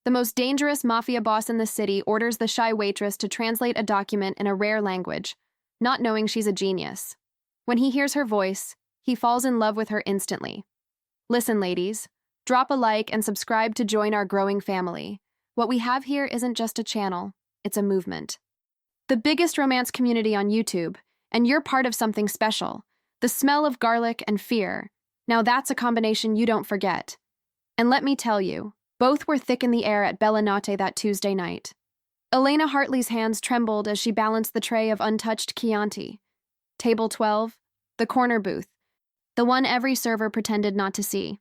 The most dangerous mafia boss in the city orders the shy waitress to translate a document in a rare language, not knowing she's a genius. When he hears her voice, he falls in love with her instantly. Listen, ladies, drop a like and subscribe to join our growing family. What we have here isn't just a channel, it's a movement. The biggest romance community on YouTube, and you're part of something special. The smell of garlic and fear. Now that's a combination you don't forget. And let me tell you, both were thick in the air at Bella Notte that Tuesday night. Elena Hartley's hands trembled as she balanced the tray of untouched Chianti. Table 12, the corner booth, the one every server pretended not to see.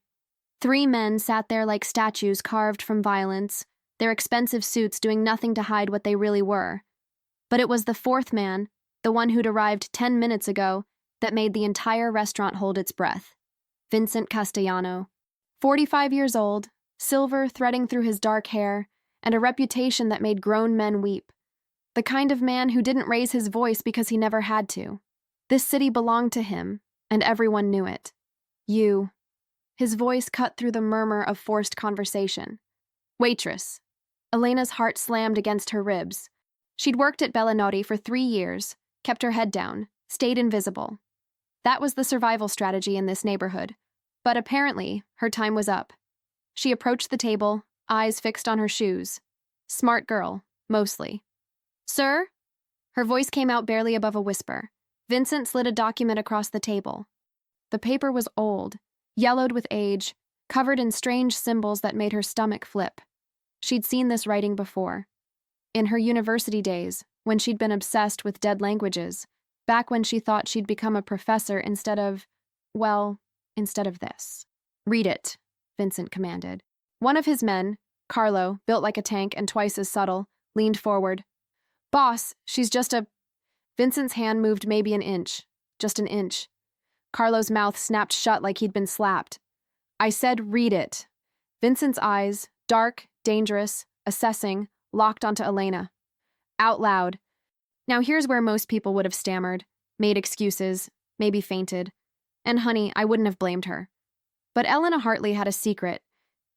3 men sat there like statues carved from violence, their expensive suits doing nothing to hide what they really were. But it was the 4th man, the one who'd arrived 10 minutes ago, that made the entire restaurant hold its breath. Vincent Castellano. 45 years old, silver threading through his dark hair, and a reputation that made grown men weep. The kind of man who didn't raise his voice because he never had to. This city belonged to him, and everyone knew it. You. His voice cut through the murmur of forced conversation. Waitress. Elena's heart slammed against her ribs. She'd worked at Bella Notte for 3 years, kept her head down, stayed invisible. That was the survival strategy in this neighborhood. But apparently, her time was up. She approached the table, eyes fixed on her shoes. Smart girl, mostly. Sir? Her voice came out barely above a whisper. Vincent slid a document across the table. The paper was old, yellowed with age, covered in strange symbols that made her stomach flip. She'd seen this writing before. In her university days, when she'd been obsessed with dead languages, back when she thought she'd become a professor instead of this. Read it, Vincent commanded. One of his men, Carlo, built like a tank and twice as subtle, leaned forward. Boss, she's just a... Vincent's hand moved maybe an inch, just an inch. Carlo's mouth snapped shut like he'd been slapped. I said read it. Vincent's eyes, dark, dangerous, assessing, locked onto Elena. Out loud. Now here's where most people would have stammered, made excuses, maybe fainted. And honey, I wouldn't have blamed her. But Elena Hartley had a secret.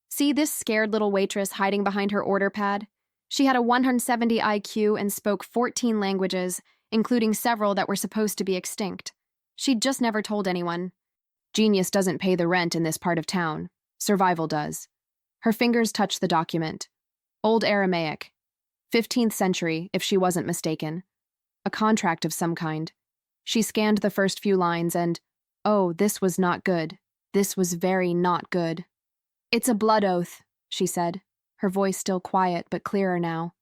See this scared little waitress hiding behind her order pad? She had a 170 IQ and spoke 14 languages, including several that were supposed to be extinct. She'd just never told anyone. Genius doesn't pay the rent in this part of town. Survival does. Her fingers touched the document. Old Aramaic. 15th century, if she wasn't mistaken. A contract of some kind. She scanned the first few lines and, oh, this was not good. This was very not good. It's a blood oath, she said, her voice still quiet but clearer now.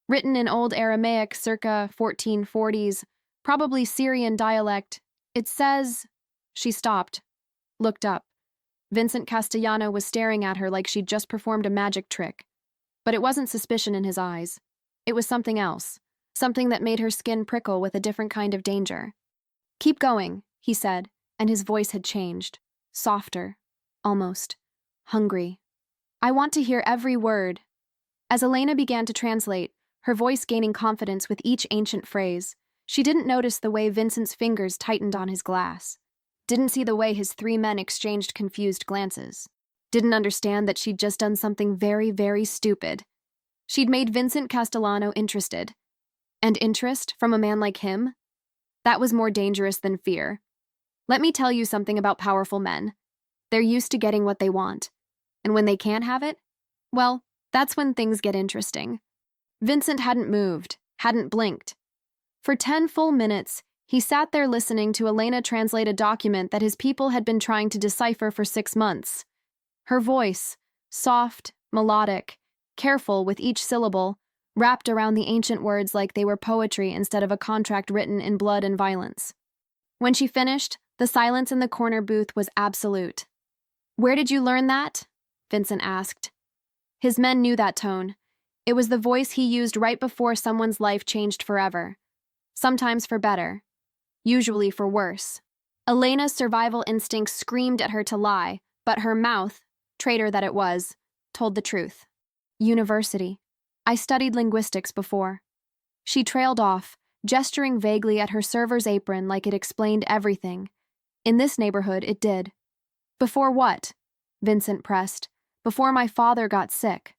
Written in Old Aramaic circa 1440s, probably Syrian dialect, it says... She stopped, looked up. Vincent Castellano was staring at her like she'd just performed a magic trick. But it wasn't suspicion in his eyes. It was something else, something that made her skin prickle with a different kind of danger. Keep going, he said, and his voice had changed. Softer, almost. Hungry. I want to hear every word. As Elena began to translate, her voice gaining confidence with each ancient phrase, she didn't notice the way Vincent's fingers tightened on his glass. Didn't see the way his 3 men exchanged confused glances. Didn't understand that she'd just done something very, very stupid. She'd made Vincent Castellano interested. And interest from a man like him? That was more dangerous than fear. Let me tell you something about powerful men. They're used to getting what they want. And when they can't have it, well, that's when things get interesting. Vincent hadn't moved, hadn't blinked. For 10 full minutes, he sat there listening to Elena translate a document that his people had been trying to decipher for 6 months. Her voice, soft, melodic, careful with each syllable, wrapped around the ancient words like they were poetry instead of a contract written in blood and violence. When she finished, the silence in the corner booth was absolute. Where did you learn that? Vincent asked. His men knew that tone. It was the voice he used right before someone's life changed forever. Sometimes for better. Usually for worse. Elena's survival instincts screamed at her to lie, but her mouth, traitor that it was, told the truth. University. I studied linguistics before. She trailed off, gesturing vaguely at her server's apron like it explained everything. In this neighborhood, it did. Before what? Vincent pressed. Before my father got sick.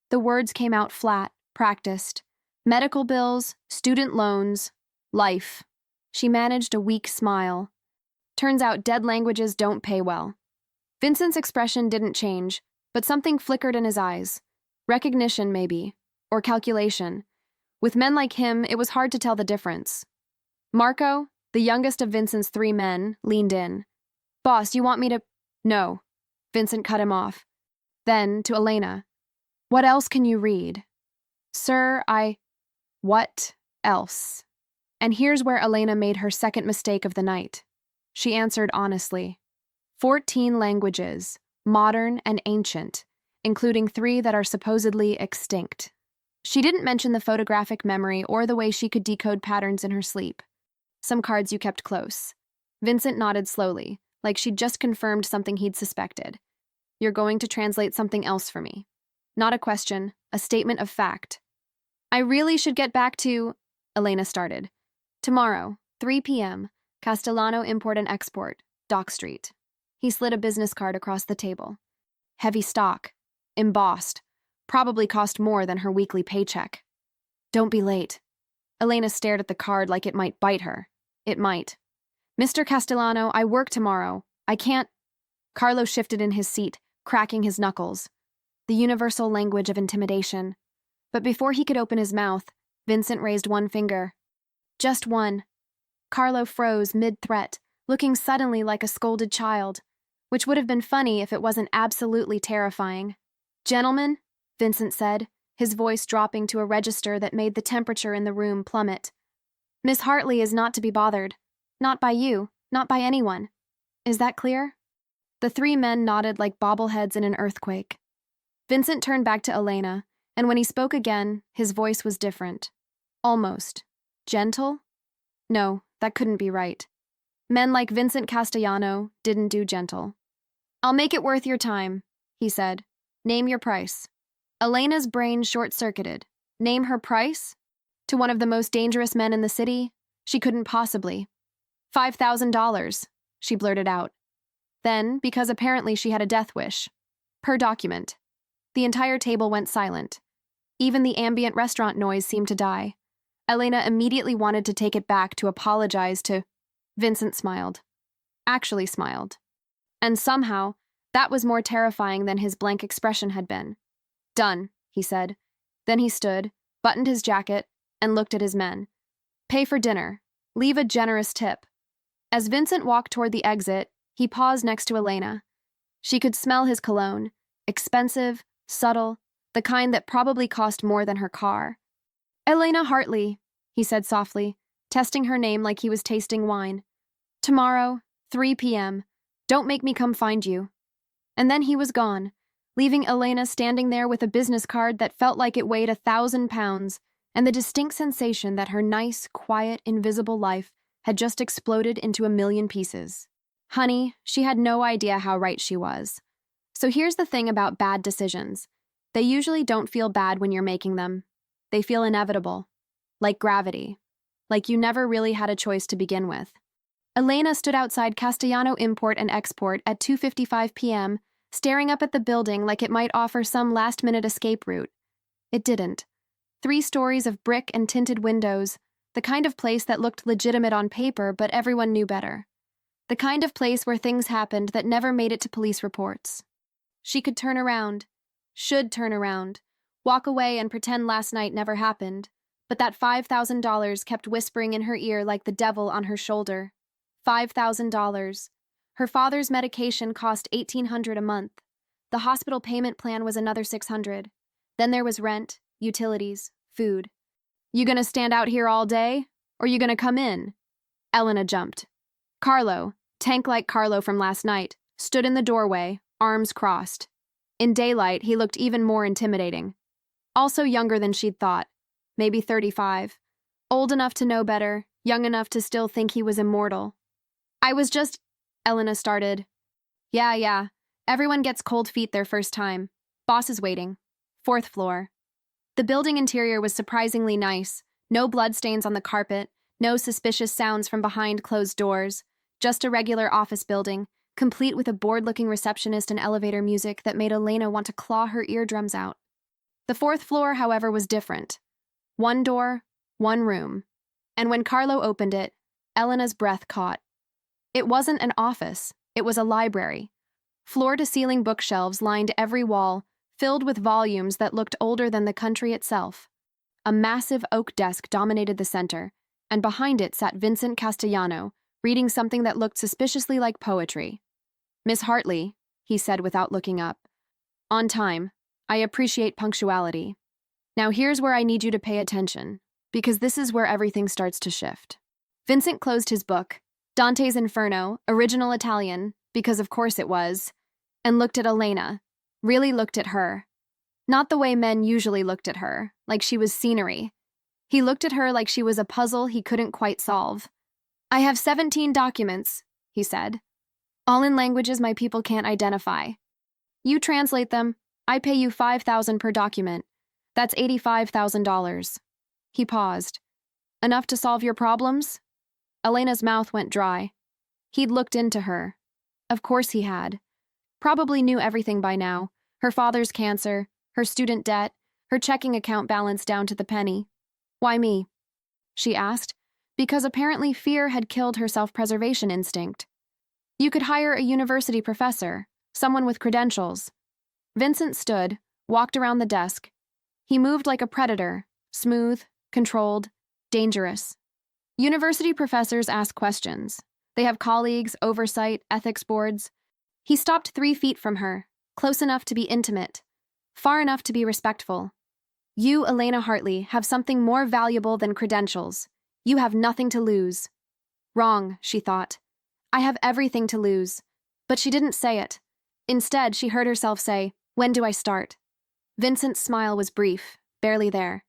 The words came out flat, practiced. Medical bills, student loans, life. She managed a weak smile. Turns out dead languages don't pay well. Vincent's expression didn't change, but something flickered in his eyes. Recognition, maybe, or calculation. With men like him, it was hard to tell the difference. Marco, the youngest of Vincent's 3 men, leaned in. "Boss, you want me to—" "No." Vincent cut him off. Then, to Elena, "What else can you read?" "Sir, What else?" And here's where Elena made her second mistake of the night. She answered honestly. 14 languages, modern and ancient, including 3 that are supposedly extinct. She didn't mention the photographic memory or the way she could decode patterns in her sleep. Some cards you kept close. Vincent nodded slowly, like she'd just confirmed something he'd suspected. "You're going to translate something else for me." Not a question, a statement of fact. "I really should get back to—" Elena started. "Tomorrow, 3 p.m., Castellano Import and Export, Dock Street." He slid a business card across the table. Heavy stock, embossed, probably cost more than her weekly paycheck. "Don't be late." Elena stared at the card like it might bite her. It might. "Mr. Castellano, I work tomorrow. I can't—" Carlo shifted in his seat, cracking his knuckles. The universal language of intimidation. But before he could open his mouth, Vincent raised one finger. "Just one." Carlo froze mid-threat, looking suddenly like a scolded child, which would have been funny if it wasn't absolutely terrifying. "Gentlemen," Vincent said, his voice dropping to a register that made the temperature in the room plummet. "Miss Hartley is not to be bothered. Not by you, not by anyone. Is that clear?" The 3 men nodded like bobbleheads in an earthquake. Vincent turned back to Elena, and when he spoke again, his voice was different. Almost. Gentle? No, that couldn't be right. Men like Vincent Castellano didn't do gentle. "I'll make it worth your time," he said. "Name your price." Elena's brain short-circuited. Name her price? To one of the most dangerous men in the city? She couldn't possibly. $5,000, she blurted out. Then, because apparently she had a death wish. Per document. The entire table went silent. Even the ambient restaurant noise seemed to die. Elena immediately wanted to take it back to apologize to... Vincent smiled. Actually smiled. And somehow, that was more terrifying than his blank expression had been. "Done," he said. Then he stood, buttoned his jacket, and looked at his men. "Pay for dinner. Leave a generous tip." As Vincent walked toward the exit, he paused next to Elena. She could smell his cologne. Expensive, subtle, the kind that probably cost more than her car. "Elena Hartley," he said softly, testing her name like he was tasting wine. "Tomorrow, 3 p.m. Don't make me come find you." And then he was gone, leaving Elena standing there with a business card that felt like it weighed 1,000 pounds, and the distinct sensation that her nice, quiet, invisible life had just exploded into 1,000,000 pieces. Honey, she had no idea how right she was. So here's the thing about bad decisions. They usually don't feel bad when you're making them. They feel inevitable. Like gravity. Like you never really had a choice to begin with. Elena stood outside Castellano Import and Export at 2:55 p.m., staring up at the building like it might offer some last-minute escape route. It didn't. 3 stories of brick and tinted windows, the kind of place that looked legitimate on paper, but everyone knew better. The kind of place where things happened that never made it to police reports. She could turn around. Should turn around. Walk away and pretend last night never happened. But that $5,000 kept whispering in her ear like the devil on her shoulder. $5,000. Her father's medication cost $1,800 a month. The hospital payment plan was another $600. Then there was rent, utilities, food. "You gonna stand out here all day? Or you gonna come in?" Elena jumped. Carlo, tank-like Carlo from last night, stood in the doorway, arms crossed. In daylight, he looked even more intimidating. Also younger than she'd thought. Maybe 35. Old enough to know better, young enough to still think he was immortal. "I was just..." Elena started. Yeah. Everyone gets cold feet their first time. Boss is waiting. 4th floor. The building interior was surprisingly nice. No bloodstains on the carpet, no suspicious sounds from behind closed doors. Just a regular office building, complete with a bored-looking receptionist and elevator music that made Elena want to claw her eardrums out. The fourth floor, however, was different. One door, one room. And when Carlo opened it, Elena's breath caught. It wasn't an office, it was a library. Floor-to-ceiling bookshelves lined every wall, filled with volumes that looked older than the country itself. A massive oak desk dominated the center, and behind it sat Vincent Castellano, reading something that looked suspiciously like poetry. "Miss Hartley," he said without looking up. "On time. I appreciate punctuality. Now here's where I need you to pay attention, because this is where everything starts to shift." Vincent closed his book, Dante's Inferno, original Italian, because of course it was, and looked at Elena, really looked at her. Not the way men usually looked at her, like she was scenery. He looked at her like she was a puzzle he couldn't quite solve. "I have 17 documents," he said, "all in languages my people can't identify. You translate them, I pay you $5,000 per document. That's $85,000. He paused. "Enough to solve your problems?" Elena's mouth went dry. He'd looked into her. Of course he had. Probably knew everything by now. Her father's cancer, her student debt, her checking account balance down to the penny. "Why me?" she asked, because apparently fear had killed her self-preservation instinct. "You could hire a university professor, someone with credentials." Vincent stood, walked around the desk. He moved like a predator, smooth, controlled, dangerous. University professors ask questions. They have colleagues, oversight, ethics boards. He stopped 3 feet from her, close enough to be intimate, far enough to be respectful. "You, Elena Hartley, have something more valuable than credentials. You have nothing to lose." Wrong, she thought. I have everything to lose. But she didn't say it. Instead, she heard herself say, "When do I start?" Vincent's smile was brief, barely there.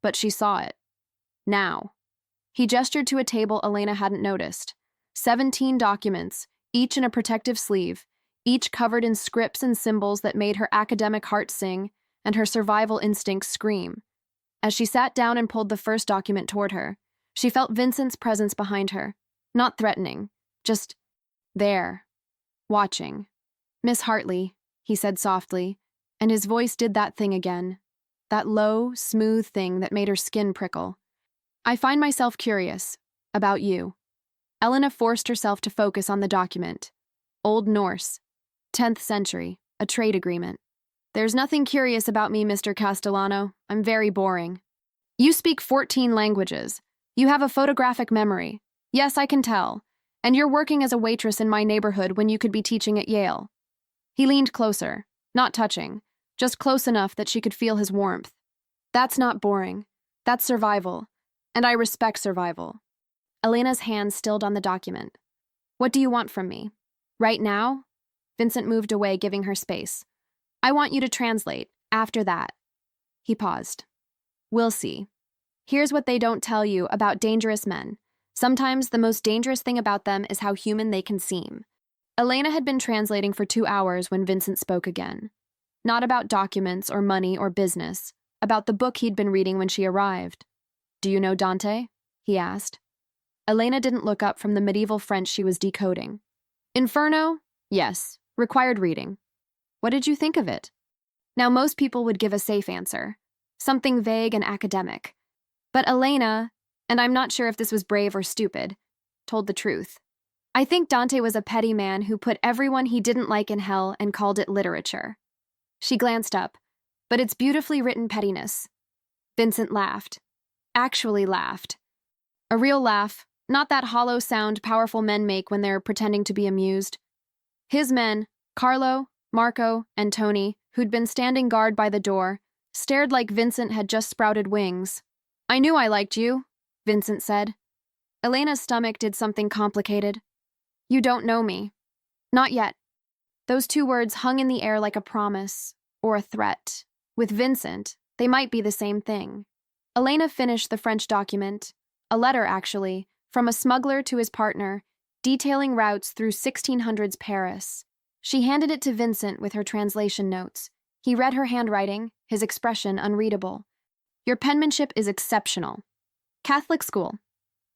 But she saw it. Now. He gestured to a table Elena hadn't noticed. 17 documents, each in a protective sleeve, each covered in scripts and symbols that made her academic heart sing and her survival instincts scream. As she sat down and pulled the first document toward her, she felt Vincent's presence behind her. Not threatening, just there, watching. "Miss Hartley," he said softly, and his voice did that thing again. That low, smooth thing that made her skin prickle. "I find myself curious about you." Elena forced herself to focus on the document. Old Norse, 10th century, a trade agreement. "There's nothing curious about me, Mr. Castellano. I'm very boring." "You speak 14 languages. You have a photographic memory. Yes, I can tell. And you're working as a waitress in my neighborhood when you could be teaching at Yale." He leaned closer, not touching, just close enough that she could feel his warmth. "That's not boring. That's survival. And I respect survival." Elena's hand stilled on the document. "What do you want from me? Right now?" Vincent moved away, giving her space. "I want you to translate. After that." He paused. "We'll see. Here's what they don't tell you about dangerous men. Sometimes the most dangerous thing about them is how human they can seem." Elena had been translating for 2 hours when Vincent spoke again. Not about documents or money or business, about the book he'd been reading when she arrived. "Do you know Dante?" he asked. Elena didn't look up from the medieval French she was decoding. "Inferno? Yes. Required reading." "What did you think of it?" Now, most people would give a safe answer. Something vague and academic. But Elena, and I'm not sure if this was brave or stupid, told the truth. "I think Dante was a petty man who put everyone he didn't like in hell and called it literature." She glanced up. "But it's beautifully written pettiness." Vincent laughed. Actually laughed. A real laugh, not that hollow sound powerful men make when they're pretending to be amused. His men, Carlo, Marco, and Tony, who'd been standing guard by the door, stared like Vincent had just sprouted wings. "I knew I liked you," Vincent said. Elena's stomach did something complicated. "You don't know me." "Not yet." Those 2 words hung in the air like a promise, or a threat. With Vincent, they might be the same thing. Elena finished the French document, a letter actually, from a smuggler to his partner, detailing routes through 1600s Paris. She handed it to Vincent with her translation notes. He read her handwriting, his expression unreadable. "Your penmanship is exceptional." "Catholic school,"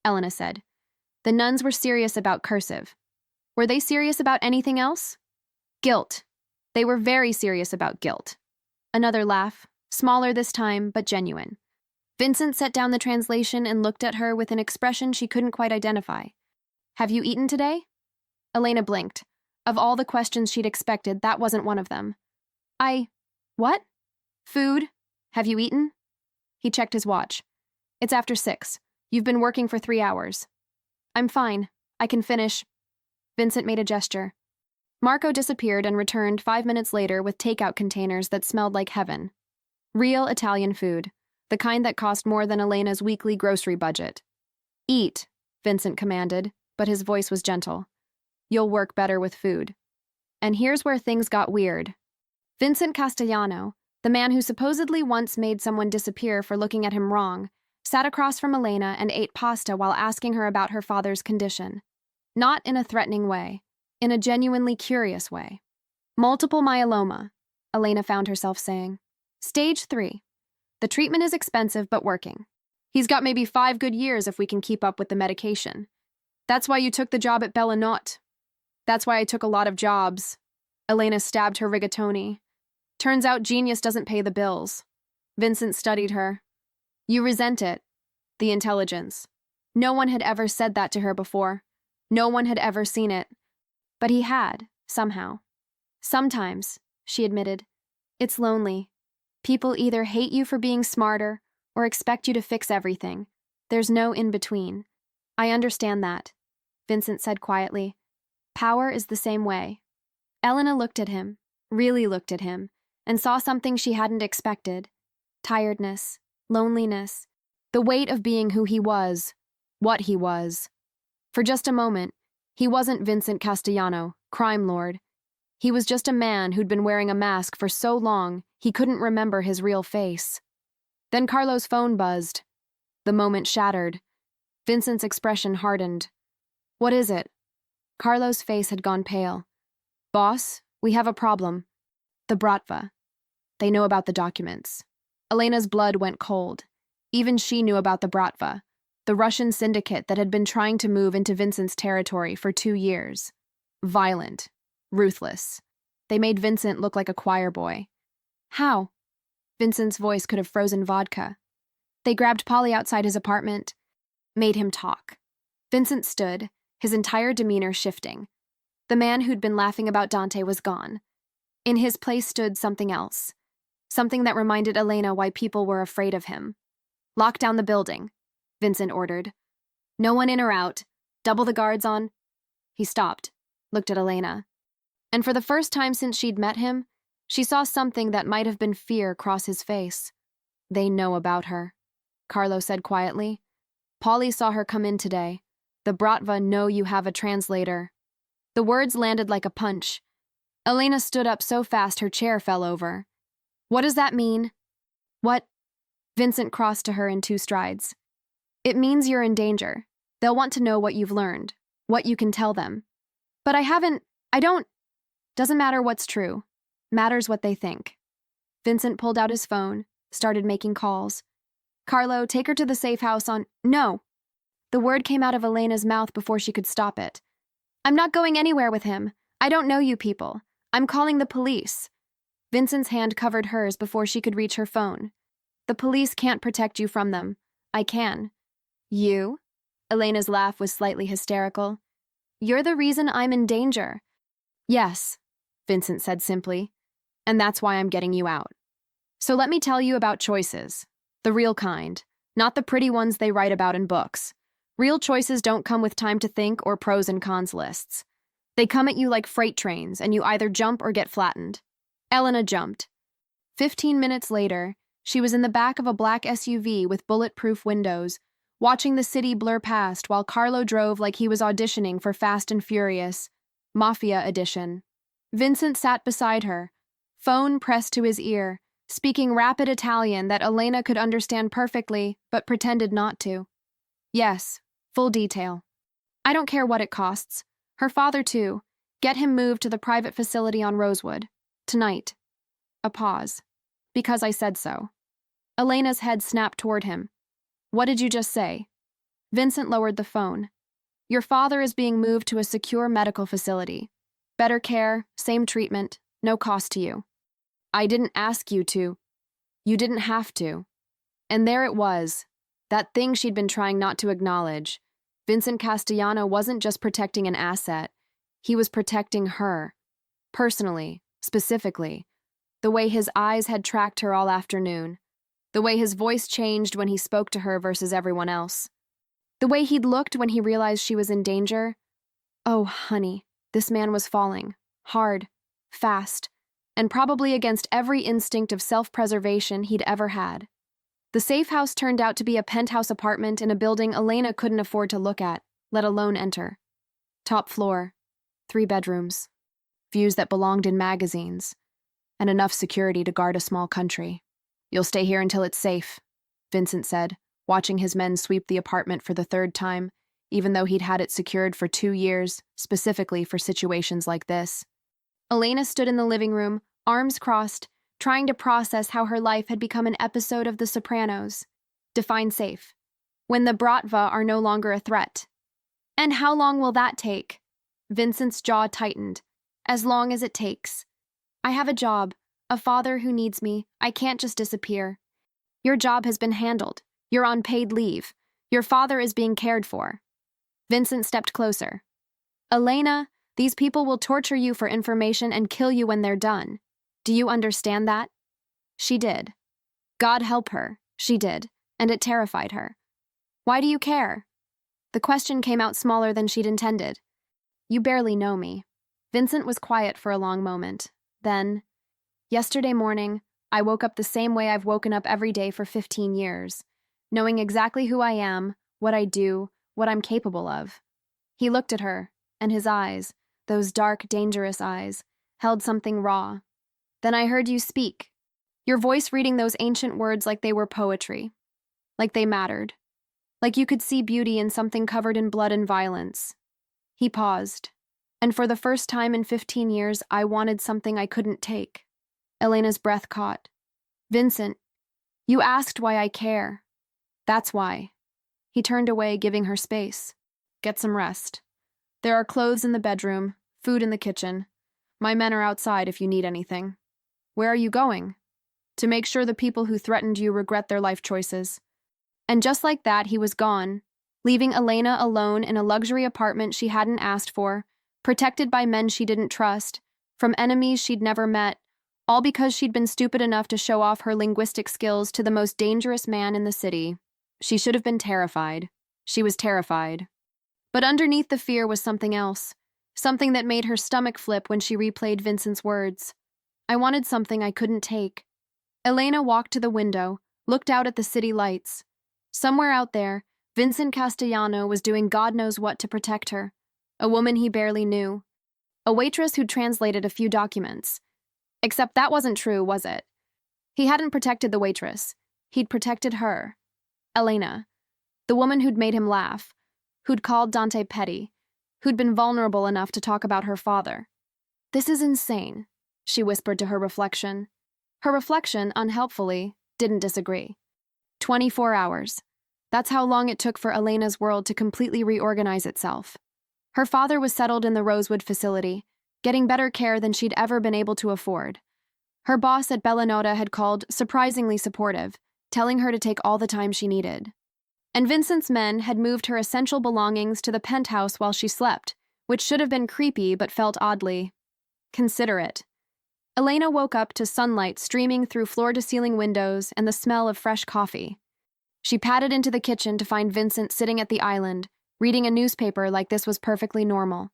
Elena said. The nuns were serious about cursive. Were they serious about anything else? Guilt. They were very serious about guilt. Another laugh, Smaller this time, but genuine. Vincent set down the translation and looked at her with an expression she couldn't quite identify. Have you eaten today? Elena blinked. Of all the questions she'd expected, that wasn't one of them. What? Food? Have you eaten? He checked his watch. It's after 6. You've been working for 3 hours. I'm fine. I can finish. Vincent made a gesture. Marco disappeared and returned 5 minutes later with takeout containers that smelled like heaven. Real Italian food, the kind that cost more than Elena's weekly grocery budget. Eat, Vincent commanded, but his voice was gentle. You'll work better with food. And here's where things got weird. Vincent Castellano, the man who supposedly once made someone disappear for looking at him wrong, sat across from Elena and ate pasta while asking her about her father's condition. Not in a threatening way, in a genuinely curious way. Multiple myeloma, Elena found herself saying. Stage 3. The treatment is expensive but working. He's got maybe 5 good years if we can keep up with the medication. That's why you took the job at Bellinot. That's why I took a lot of jobs. Elena stabbed her rigatoni. Turns out genius doesn't pay the bills. Vincent studied her. You resent it. The intelligence. No one had ever said that to her before. No one had ever seen it. But he had, somehow. Sometimes, she admitted. It's lonely. People either hate you for being smarter or expect you to fix everything. There's no in-between. I understand that, Vincent said quietly. Power is the same way. Elena looked at him, really looked at him, and saw something she hadn't expected. Tiredness, loneliness, the weight of being who he was, what he was. For just a moment, he wasn't Vincent Castellano, crime lord. He was just a man who'd been wearing a mask for so long he couldn't remember his real face. Then Carlo's phone buzzed. The moment shattered. Vincent's expression hardened. What is it? Carlo's face had gone pale. Boss, we have a problem. The Bratva. They know about the documents. Elena's blood went cold. Even she knew about the Bratva, the Russian syndicate that had been trying to move into Vincent's territory for 2 years. Violent. Ruthless. They made Vincent look like a choir boy. How? Vincent's voice could have frozen vodka. They grabbed Polly outside his apartment, made him talk. Vincent stood, his entire demeanor shifting. The man who'd been laughing about Dante was gone. In his place stood something else. Something that reminded Elena why people were afraid of him. Lock down the building, Vincent ordered. No one in or out. Double the guards on. He stopped, looked at Elena. And for the first time since she'd met him, she saw something that might have been fear cross his face. They know about her, Carlo said quietly. Polly saw her come in today. The Bratva know you have a translator. The words landed like a punch. Elena stood up so fast her chair fell over. What does that mean? What? Vincent crossed to her in 2 strides. It means you're in danger. They'll want to know what you've learned, what you can tell them. But I don't. Doesn't matter what's true. Matters what they think. Vincent pulled out his phone, started making calls. Carlo, take her to the safe house on— No! The word came out of Elena's mouth before she could stop it. I'm not going anywhere with him. I don't know you people. I'm calling the police. Vincent's hand covered hers before she could reach her phone. The police can't protect you from them. I can. You? Elena's laugh was slightly hysterical. You're the reason I'm in danger. Yes, Vincent said simply. And that's why I'm getting you out. So let me tell you about choices. The real kind. Not the pretty ones they write about in books. Real choices don't come with time to think or pros and cons lists. They come at you like freight trains, and you either jump or get flattened. Elena jumped. 15 minutes later, she was in the back of a black SUV with bulletproof windows, watching the city blur past while Carlo drove like he was auditioning for Fast and Furious, Mafia Edition. Vincent sat beside her, phone pressed to his ear, speaking rapid Italian that Elena could understand perfectly, but pretended not to. Yes, full detail. I don't care what it costs. Her father, too. Get him moved to the private facility on Rosewood. Tonight. A pause. Because I said so. Elena's head snapped toward him. What did you just say? Vincent lowered the phone. Your father is being moved to a secure medical facility. Better care, same treatment, no cost to you. I didn't ask you to. You didn't have to. And there it was, that thing she'd been trying not to acknowledge. Vincent Castellano wasn't just protecting an asset, he was protecting her. Personally, specifically. The way his eyes had tracked her all afternoon. The way his voice changed when he spoke to her versus everyone else. The way he'd looked when he realized she was in danger. Oh, honey, this man was falling. Hard, fast, and probably against every instinct of self-preservation he'd ever had. The safe house turned out to be a penthouse apartment in a building Elena couldn't afford to look at, let alone enter. Top floor, 3 bedrooms, views that belonged in magazines, and enough security to guard a small country. You'll stay here until it's safe, Vincent said, watching his men sweep the apartment for the 3rd time, even though he'd had it secured for 2 years, specifically for situations like this. Elena stood in the living room, arms crossed, trying to process how her life had become an episode of The Sopranos. Define safe. When the Bratva are no longer a threat. And how long will that take? Vincent's jaw tightened. As long as it takes. I have a job, a father who needs me. I can't just disappear. Your job has been handled. You're on paid leave. Your father is being cared for. Vincent stepped closer. Elena, these people will torture you for information and kill you when they're done. Do you understand that? She did. God help her, she did, and it terrified her. Why do you care? The question came out smaller than she'd intended. You barely know me. Vincent was quiet for a long moment. Then, yesterday morning, I woke up the same way I've woken up every day for 15 years, knowing exactly who I am, what I do, what I'm capable of. He looked at her, and his eyes, those dark, dangerous eyes, held something raw. Then I heard you speak, your voice reading those ancient words like they were poetry, like they mattered, like you could see beauty in something covered in blood and violence. He paused, and for the first time in 15 years, I wanted something I couldn't take. Elena's breath caught. Vincent, you asked why I care. That's why. He turned away, giving her space. Get some rest. There are clothes in the bedroom, food in the kitchen. My men are outside if you need anything. Where are you going? To make sure the people who threatened you regret their life choices. And just like that, he was gone, leaving Elena alone in a luxury apartment she hadn't asked for, protected by men she didn't trust, from enemies she'd never met, all because she'd been stupid enough to show off her linguistic skills to the most dangerous man in the city. She should have been terrified. She was terrified. But underneath the fear was something else, something that made her stomach flip when she replayed Vincent's words. I wanted something I couldn't take. Elena walked to the window, looked out at the city lights. Somewhere out there, Vincent Castellano was doing God knows what to protect her, a woman he barely knew, a waitress who'd translated a few documents. Except that wasn't true, was it? He hadn't protected the waitress. He'd protected her. Elena, the woman who'd made him laugh, who'd called Dante petty, who'd been vulnerable enough to talk about her father. This is insane, she whispered to her reflection. Her reflection, unhelpfully, didn't disagree. 24 hours. That's how long it took for Elena's world to completely reorganize itself. Her father was settled in the Rosewood facility, getting better care than she'd ever been able to afford. Her boss at Bellanota had called surprisingly supportive, telling her to take all the time she needed. And Vincent's men had moved her essential belongings to the penthouse while she slept, which should have been creepy but felt oddly considerate. Elena woke up to sunlight streaming through floor-to-ceiling windows and the smell of fresh coffee. She padded into the kitchen to find Vincent sitting at the island, reading a newspaper like this was perfectly normal.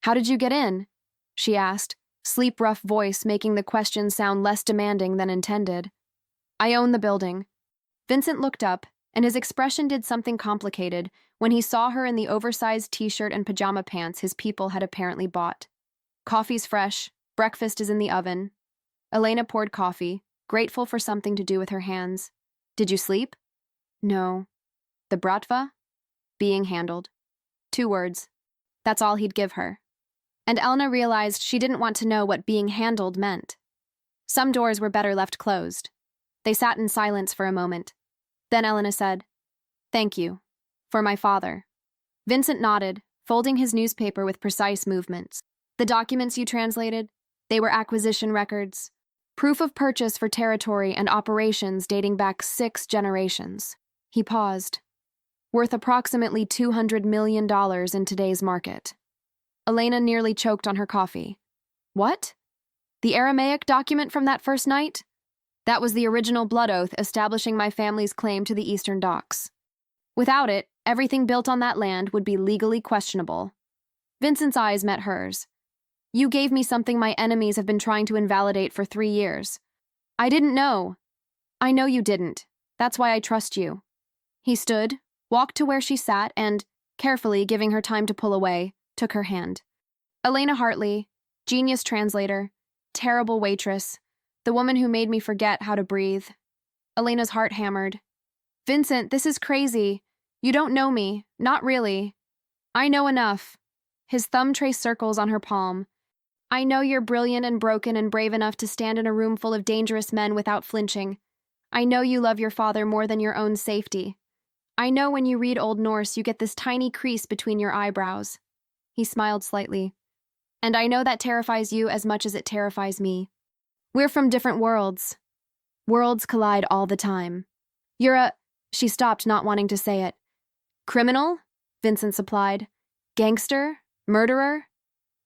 How did you get in? She asked, sleep-rough voice making the question sound less demanding than intended. I own the building. Vincent looked up, and his expression did something complicated when he saw her in the oversized t-shirt and pajama pants his people had apparently bought. Coffee's fresh, breakfast is in the oven. Elena poured coffee, grateful for something to do with her hands. Did you sleep? No. The Bratva? Being handled. 2 words. That's all he'd give her. And Elena realized she didn't want to know what being handled meant. Some doors were better left closed. They sat in silence for a moment. Then Elena said, Thank you. For my father. Vincent nodded, folding his newspaper with precise movements. The documents you translated? They were acquisition records. Proof of purchase for territory and operations dating back 6 generations. He paused. Worth approximately $200 million in today's market. Elena nearly choked on her coffee. What? The Aramaic document from that first night? That was the original blood oath establishing my family's claim to the Eastern Docks. Without it, everything built on that land would be legally questionable. Vincent's eyes met hers. You gave me something my enemies have been trying to invalidate for 3 years. I didn't know. I know you didn't. That's why I trust you. He stood, walked to where she sat, and, carefully giving her time to pull away, took her hand. Elena Hartley, genius translator, terrible waitress, the woman who made me forget how to breathe. Elena's heart hammered. Vincent, this is crazy. You don't know me. Not really. I know enough. His thumb traced circles on her palm. I know you're brilliant and broken and brave enough to stand in a room full of dangerous men without flinching. I know you love your father more than your own safety. I know when you read Old Norse, you get this tiny crease between your eyebrows. He smiled slightly. And I know that terrifies you as much as it terrifies me. We're from different worlds. Worlds collide all the time. You're a... She stopped, not wanting to say it. Criminal? Vincent supplied. Gangster? Murderer?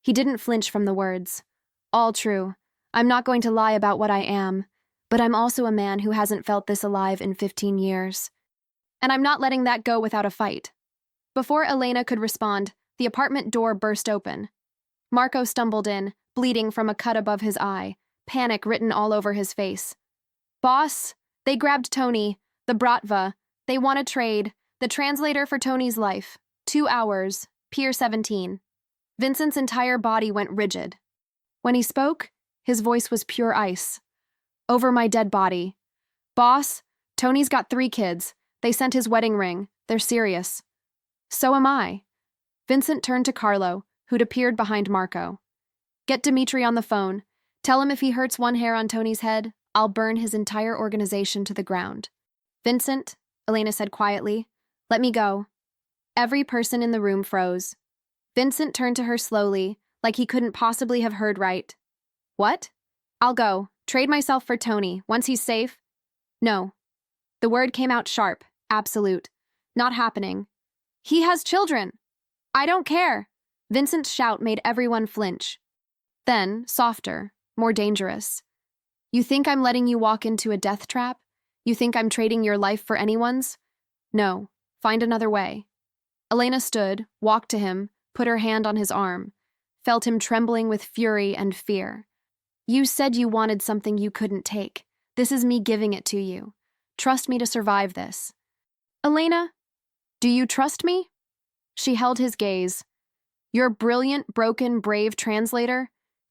He didn't flinch from the words. All true. I'm not going to lie about what I am, but I'm also a man who hasn't felt this alive in 15 years. And I'm not letting that go without a fight. Before Elena could respond, the apartment door burst open. Marco stumbled in, bleeding from a cut above his eye, panic written all over his face. Boss, they grabbed Tony, the Bratva. They want to trade, the translator for Tony's life. 2 hours, Pier 17. Vincent's entire body went rigid. When he spoke, his voice was pure ice. Over my dead body. Boss, Tony's got 3 kids. They sent his wedding ring. They're serious. So am I. Vincent turned to Carlo, who'd appeared behind Marco. Get Dimitri on the phone. Tell him if he hurts one hair on Tony's head, I'll burn his entire organization to the ground. Vincent, Elena said quietly, let me go. Every person in the room froze. Vincent turned to her slowly, like he couldn't possibly have heard right. What? I'll go. Trade myself for Tony. Once he's safe? No. The word came out sharp, absolute. Not happening. He has children. I don't care. Vincent's shout made everyone flinch. Then, softer, more dangerous. You think I'm letting you walk into a death trap? You think I'm trading your life for anyone's? No. Find another way. Elena stood, walked to him, put her hand on his arm, felt him trembling with fury and fear. You said you wanted something you couldn't take. This is me giving it to you. Trust me to survive this. Elena, do you trust me? She held his gaze. You're brilliant, broken, brave translator.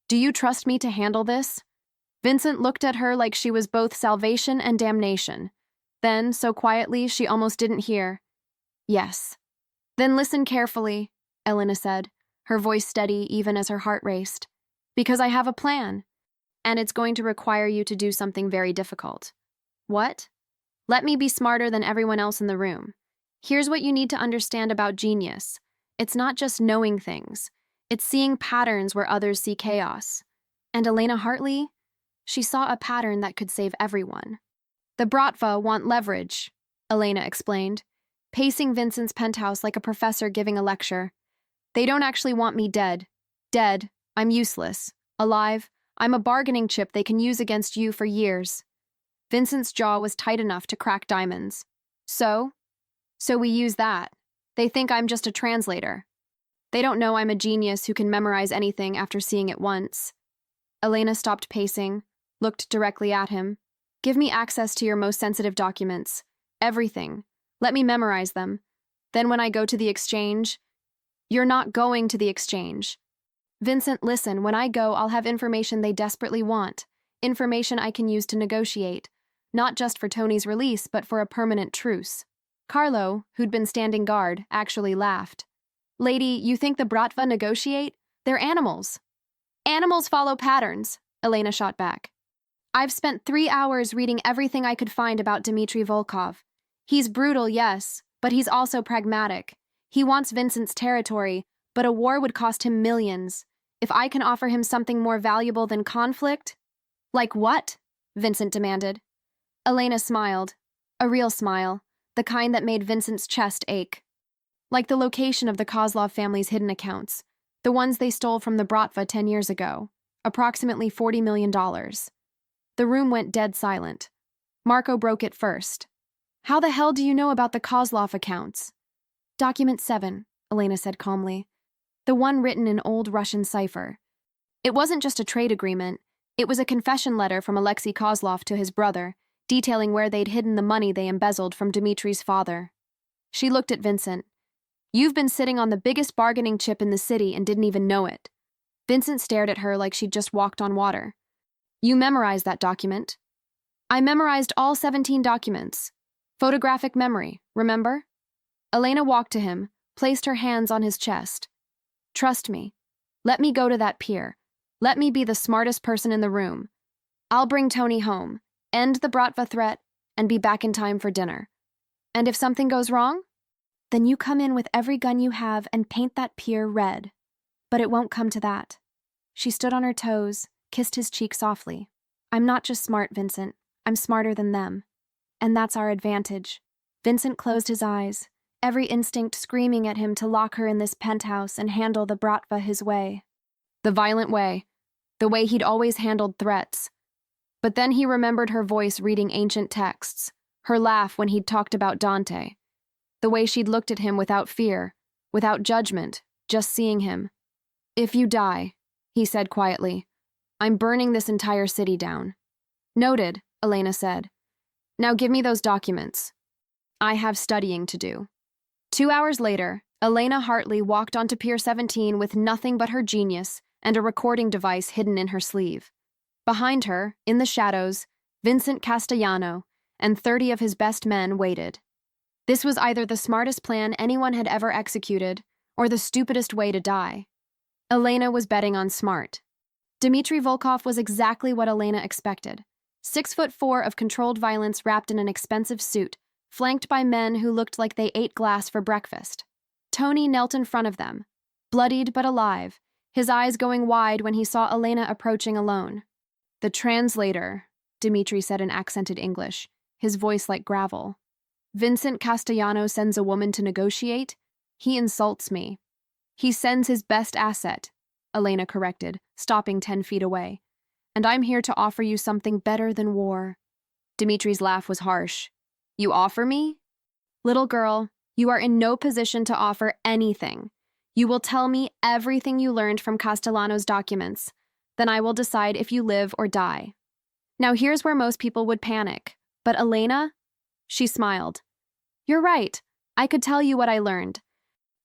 Do you trust me to handle this? Vincent looked at her like she was both salvation and damnation. Then, so quietly she almost didn't hear. Yes. Then listen carefully, Elena said, her voice steady even as her heart raced. Because I have a plan. And it's going to require you to do something very difficult. What? Let me be smarter than everyone else in the room. Here's what you need to understand about genius. It's not just knowing things. It's seeing patterns where others see chaos. And Elena Hartley? She saw a pattern that could save everyone. The Bratva want leverage, Elena explained, pacing Vincent's penthouse like a professor giving a lecture. They don't actually want me dead. Dead, I'm useless. Alive, I'm a bargaining chip they can use against you for years. Vincent's jaw was tight enough to crack diamonds. So we use that. They think I'm just a translator. They don't know I'm a genius who can memorize anything after seeing it once. Elena stopped pacing, looked directly at him. Give me access to your most sensitive documents. Everything. Let me memorize them. Then when I go to the exchange... You're not going to the exchange. Vincent, listen, when I go, I'll have information they desperately want. Information I can use to negotiate. Not just for Tony's release, but for a permanent truce. Carlo, who'd been standing guard, actually laughed. Lady, you think the Bratva negotiate? They're animals. Animals follow patterns, Elena shot back. I've spent 3 hours reading everything I could find about Dmitry Volkov. He's brutal, yes, but he's also pragmatic. He wants Vincent's territory, but a war would cost him millions. If I can offer him something more valuable than conflict... Like what? Vincent demanded. Elena smiled. A real smile, the kind that made Vincent's chest ache. Like the location of the Kozlov family's hidden accounts, the ones they stole from the Bratva 10 years ago, approximately $40 million. The room went dead silent. Marco broke it first. How the hell do you know about the Kozlov accounts? Document 7, Elena said calmly. The one written in old Russian cipher. It wasn't just a trade agreement, it was a confession letter from Alexei Kozlov to his brother, detailing where they'd hidden the money they embezzled from Dmitri's father. She looked at Vincent. You've been sitting on the biggest bargaining chip in the city and didn't even know it. Vincent stared at her like she'd just walked on water. You memorized that document. I memorized all 17 documents. Photographic memory, remember? Elena walked to him, placed her hands on his chest. Trust me. Let me go to that pier. Let me be the smartest person in the room. I'll bring Tony home, end the Bratva threat, and be back in time for dinner. And if something goes wrong? Then you come in with every gun you have and paint that pier red. But it won't come to that. She stood on her toes, kissed his cheek softly. I'm not just smart, Vincent. I'm smarter than them. And that's our advantage. Vincent closed his eyes, every instinct screaming at him to lock her in this penthouse and handle the Bratva his way. The violent way. The way he'd always handled threats. But then he remembered her voice reading ancient texts, her laugh when he'd talked about Dante. The way she'd looked at him without fear, without judgment, just seeing him. If you die, he said quietly, I'm burning this entire city down. Noted, Elena said. Now give me those documents. I have studying to do. 2 hours later, Elena Hartley walked onto Pier 17 with nothing but her genius and a recording device hidden in her sleeve. Behind her, in the shadows, Vincent Castellano and 30 of his best men waited. This was either the smartest plan anyone had ever executed or the stupidest way to die. Elena was betting on smart. Dmitry Volkov was exactly what Elena expected. 6'4" of controlled violence wrapped in an expensive suit, flanked by men who looked like they ate glass for breakfast. Tony knelt in front of them, bloodied but alive, his eyes going wide when he saw Elena approaching alone. The translator, Dmitry said in accented English, his voice like gravel. Vincent Castellano sends a woman to negotiate? He insults me. He sends his best asset, Elena corrected, stopping 10 feet away. And I'm here to offer you something better than war. Dmitry's laugh was harsh. You offer me? Little girl, you are in no position to offer anything. You will tell me everything you learned from Castellano's documents. Then I will decide if you live or die. Now here's where most people would panic. But Elena? She smiled. You're right. I could tell you what I learned.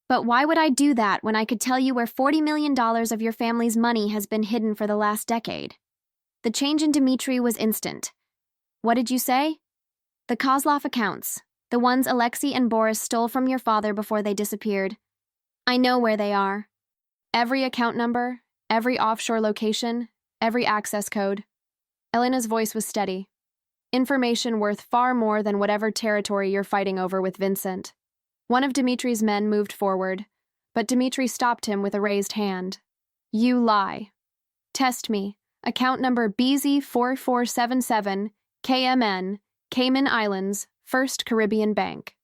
But why would I do that when I could tell you where $40 million of your family's money has been hidden for the last decade? The change in Dmitry was instant. What did you say? The Kozlov accounts, the ones Alexei and Boris stole from your father before they disappeared. I know where they are. Every account number, every offshore location, every access code. Elena's voice was steady. Information worth far more than whatever territory you're fighting over with Vincent. One of Dmitry's men moved forward, but Dmitry stopped him with a raised hand. You lie. Test me. Account number BZ4477, KMN, Cayman Islands, First Caribbean Bank.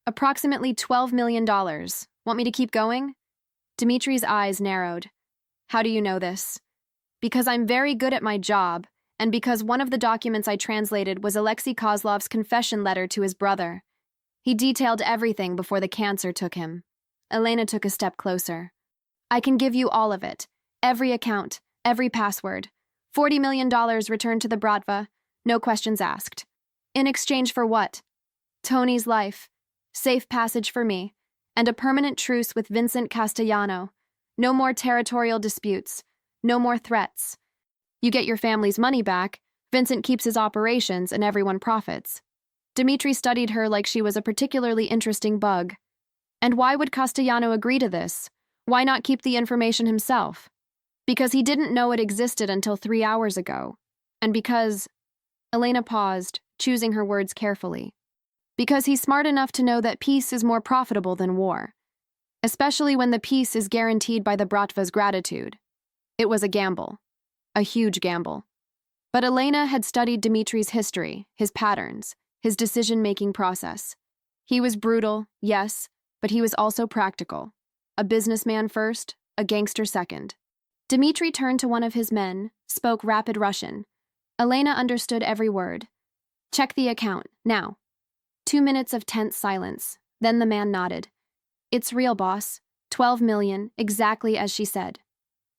Approximately $12 million. Want me to keep going? Dmitry's eyes narrowed. How do you know this? Because I'm very good at my job, and because one of the documents I translated was Alexei Kozlov's confession letter to his brother. He detailed everything before the cancer took him. Elena took a step closer. I can give you all of it. Every account, every password. $40 million returned to the Bratva, no questions asked. In exchange for what? Tony's life, safe passage for me, and a permanent truce with Vincent Castellano. No more territorial disputes, no more threats. You get your family's money back, Vincent keeps his operations, and everyone profits. Dmitry studied her like she was a particularly interesting bug. And why would Castellano agree to this? Why not keep the information himself? Because he didn't know it existed until 3 hours ago. And because... Elena paused, choosing her words carefully. Because he's smart enough to know that peace is more profitable than war. Especially when the peace is guaranteed by the Bratva's gratitude. It was a gamble. A huge gamble. But Elena had studied Dimitri's history, his patterns, his decision-making process. He was brutal, yes, but he was also practical. A businessman first, a gangster second. Dimitri turned to one of his men, spoke rapid Russian. Elena understood every word. Check the account, now. 2 minutes of tense silence. Then the man nodded. It's real, boss. 12 million, exactly as she said.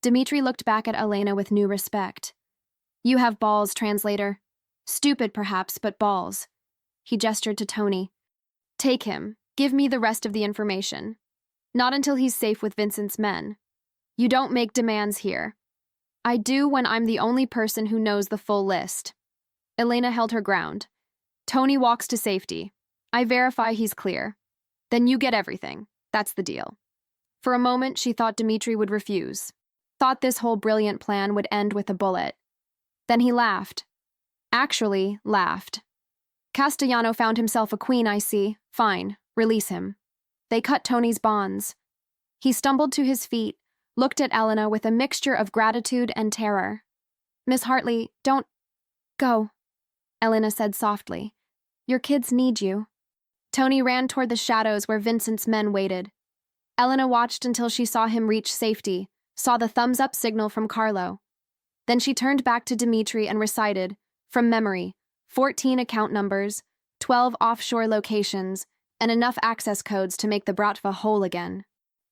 Dimitri looked back at Elena with new respect. You have balls, translator. Stupid, perhaps, but balls. He gestured to Tony. Take him. Give me the rest of the information. Not until he's safe with Vincent's men. You don't make demands here. I do when I'm the only person who knows the full list. Elena held her ground. Tony walks to safety. I verify he's clear. Then you get everything. That's the deal. For a moment, she thought Dimitri would refuse. Thought this whole brilliant plan would end with a bullet. Then he laughed. Actually, laughed. Castellano found himself a queen, I see. Fine, release him. They cut Tony's bonds. He stumbled to his feet, looked at Elena with a mixture of gratitude and terror. Miss Hartley, don't... Go, Elena said softly. Your kids need you. Tony ran toward the shadows where Vincent's men waited. Elena watched until she saw him reach safety, saw the thumbs-up signal from Carlo. Then she turned back to Dimitri and recited, from memory, 14 account numbers, 12 offshore locations, and enough access codes to make the Bratva whole again.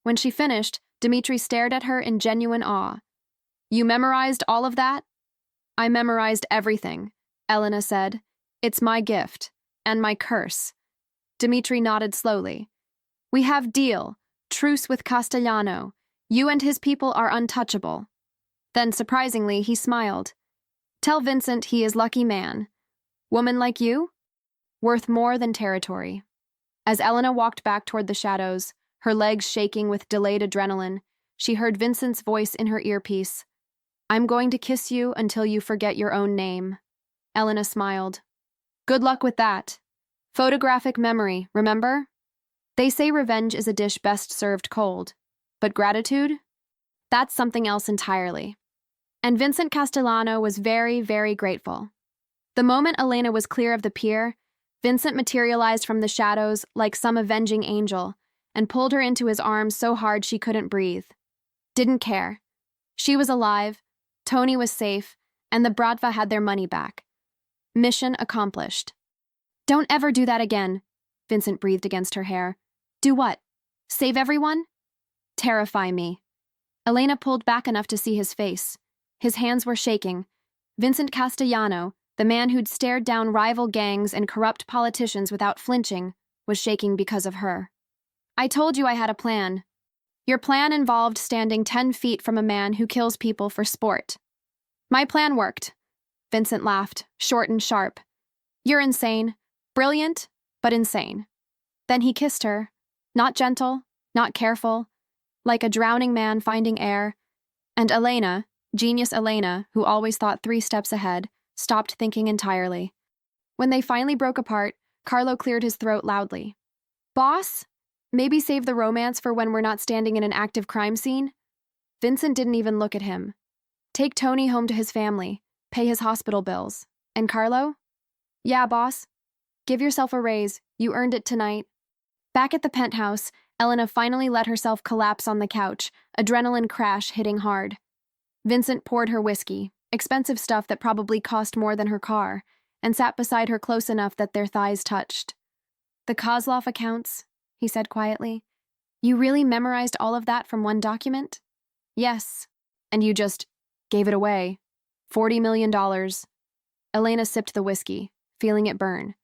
When she finished, Dimitri stared at her in genuine awe. You memorized all of that? I memorized everything, Elena said. It's my gift, and my curse. Dimitri nodded slowly. We have deal. Truce with Castellano. You and his people are untouchable. Then, surprisingly, he smiled. Tell Vincent he is lucky man. Woman like you? Worth more than territory. As Elena walked back toward the shadows, her legs shaking with delayed adrenaline, she heard Vincent's voice in her earpiece. I'm going to kiss you until you forget your own name. Elena smiled. Good luck with that. Photographic memory, remember? They say revenge is a dish best served cold. But gratitude? That's something else entirely. And Vincent Castellano was very, very grateful. The moment Elena was clear of the pier, Vincent materialized from the shadows like some avenging angel and pulled her into his arms so hard she couldn't breathe. Didn't care. She was alive, Tony was safe, and the Bratva had their money back. Mission accomplished. Don't ever do that again, Vincent breathed against her hair. Do what? Save everyone? Terrify me. Elena pulled back enough to see his face. His hands were shaking. Vincent Castellano, the man who'd stared down rival gangs and corrupt politicians without flinching, was shaking because of her. I told you I had a plan. Your plan involved standing 10 feet from a man who kills people for sport. My plan worked. Vincent laughed, short and sharp. You're insane. Brilliant, but insane. Then he kissed her. Not gentle, not careful, like a drowning man finding air. And Elena, genius Elena, who always thought 3 steps ahead, stopped thinking entirely. When they finally broke apart, Carlo cleared his throat loudly. Boss? Maybe save the romance for when we're not standing in an active crime scene? Vincent didn't even look at him. Take Tony home to his family, pay his hospital bills. And Carlo? Yeah, boss. Give yourself a raise. You earned it tonight. Back at the penthouse, Elena finally let herself collapse on the couch, adrenaline crash hitting hard. Vincent poured her whiskey, expensive stuff that probably cost more than her car, and sat beside her close enough that their thighs touched. The Kozlov accounts, he said quietly. You really memorized all of that from one document? Yes. And you just gave it away. $40 million. Elena sipped the whiskey, feeling it burn.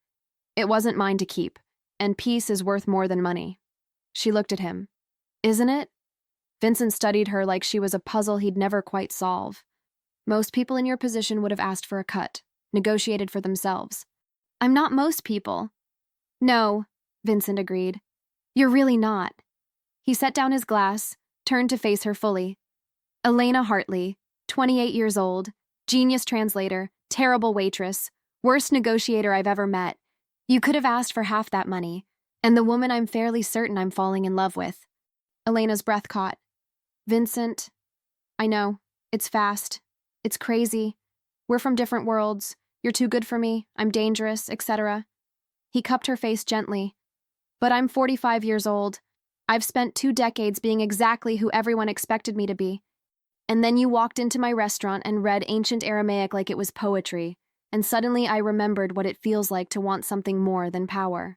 It wasn't mine to keep, and peace is worth more than money. She looked at him. Isn't it? Vincent studied her like she was a puzzle he'd never quite solve. Most people in your position would have asked for a cut, negotiated for themselves. I'm not most people. No, Vincent agreed. You're really not. He set down his glass, turned to face her fully. Elena Hartley, 28 years old, genius translator, terrible waitress, worst negotiator I've ever met. You could have asked for half that money, and the woman I'm fairly certain I'm falling in love with. Elena's breath caught. Vincent, I know, it's fast, it's crazy. We're from different worlds. You're too good for me. I'm dangerous, etc. He cupped her face gently. But I'm 45 years old. I've spent 2 decades being exactly who everyone expected me to be. And then you walked into my restaurant and read ancient Aramaic like it was poetry, and suddenly I remembered what it feels like to want something more than power.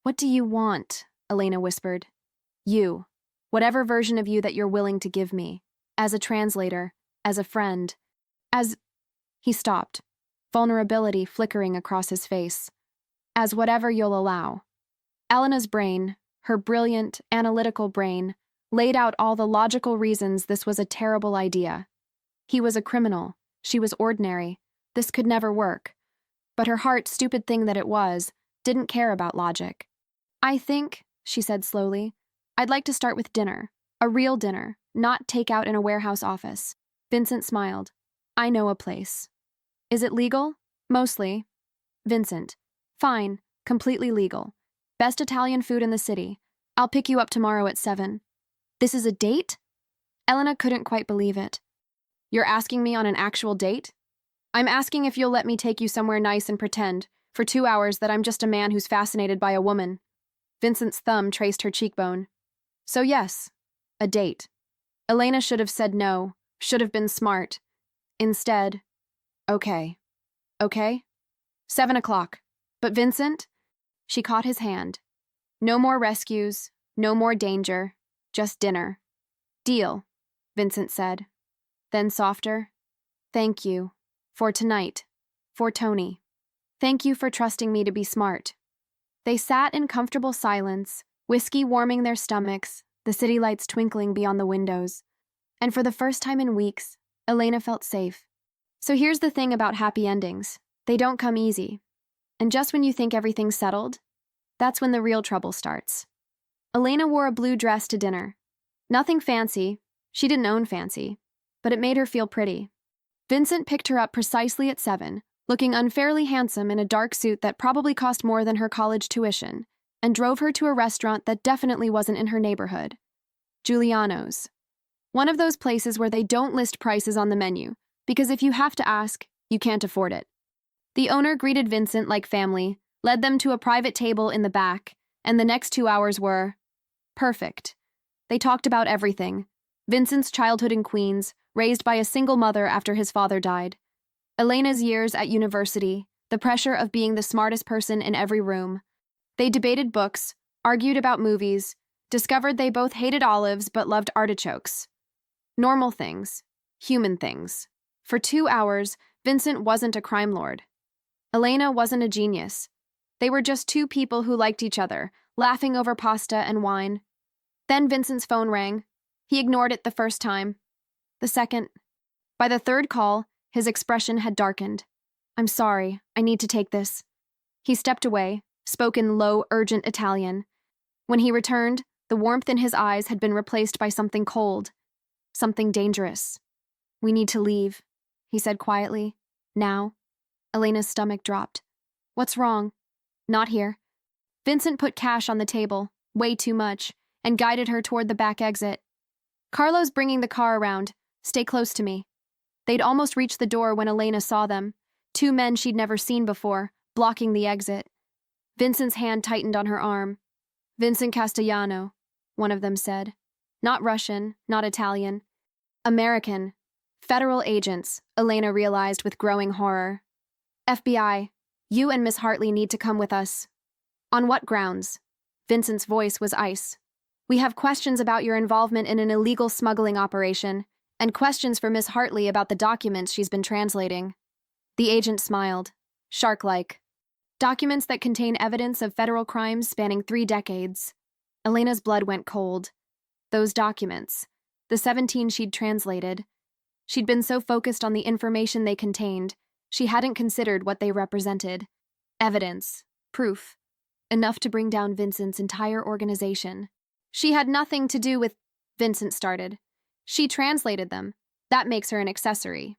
What do you want? Elena whispered. You. Whatever version of you that you're willing to give me. As a translator, as a friend, as... He stopped, vulnerability flickering across his face. As whatever you'll allow. Elena's brain, her brilliant, analytical brain, laid out all the logical reasons this was a terrible idea. He was a criminal. She was ordinary. This could never work. But her heart, stupid thing that it was, didn't care about logic. I think, she said slowly, I'd like to start with dinner. A real dinner, not takeout in a warehouse office. Vincent smiled. I know a place. Is it legal? Mostly. Vincent. Fine, completely legal. Best Italian food in the city. I'll pick you up tomorrow at 7. This is a date? Elena couldn't quite believe it. You're asking me on an actual date? I'm asking if you'll let me take you somewhere nice and pretend, for 2 hours, that I'm just a man who's fascinated by a woman. Vincent's thumb traced her cheekbone. So yes, a date. Elena should have said no, should have been smart. Instead, okay. Okay? 7 o'clock. But Vincent? She caught his hand. No more rescues, no more danger, just dinner. Deal, Vincent said. Then softer, thank you. For tonight. For Tony. Thank you for trusting me to be smart. They sat in comfortable silence, whiskey warming their stomachs, the city lights twinkling beyond the windows. And for the first time in weeks, Elena felt safe. So here's the thing about happy endings. They don't come easy. And just when you think everything's settled, that's when the real trouble starts. Elena wore a blue dress to dinner. Nothing fancy. She didn't own fancy. But it made her feel pretty. Vincent picked her up precisely at 7, looking unfairly handsome in a dark suit that probably cost more than her college tuition, and drove her to a restaurant that definitely wasn't in her neighborhood. Giuliano's. One of those places where they don't list prices on the menu, because if you have to ask, you can't afford it. The owner greeted Vincent like family, led them to a private table in the back, and the next 2 hours were perfect. They talked about everything. Vincent's childhood in Queens, raised by a single mother after his father died. Elena's years at university, the pressure of being the smartest person in every room. They debated books, argued about movies, discovered they both hated olives but loved artichokes. Normal things. Human things. For 2 hours, Vincent wasn't a crime lord. Elena wasn't a genius. They were just 2 people who liked each other, laughing over pasta and wine. Then Vincent's phone rang. He ignored it the first time. The second. By the third call, his expression had darkened. I'm sorry, I need to take this. He stepped away, spoke in low, urgent Italian. When he returned, the warmth in his eyes had been replaced by something cold, something dangerous. We need to leave, he said quietly. Now. Elena's stomach dropped. What's wrong? Not here. Vincent put cash on the table, way too much, and guided her toward the back exit. Carlo's bringing the car around. Stay close to me. They'd almost reached the door when Elena saw them, 2 men she'd never seen before, blocking the exit. Vincent's hand tightened on her arm. Vincent Castellano, one of them said. Not Russian, not Italian. American. Federal agents, Elena realized with growing horror. FBI, you and Miss Hartley need to come with us. On what grounds? Vincent's voice was ice. We have questions about your involvement in an illegal smuggling operation, and questions for Miss Hartley about the documents she's been translating. The agent smiled, shark-like. Documents that contain evidence of federal crimes spanning 3 decades. Elena's blood went cold. Those documents, the 17 she'd translated. She'd been so focused on the information they contained, she hadn't considered what they represented. Evidence, proof, enough to bring down Vincent's entire organization. She had nothing to do with... Vincent started. She translated them. That makes her an accessory.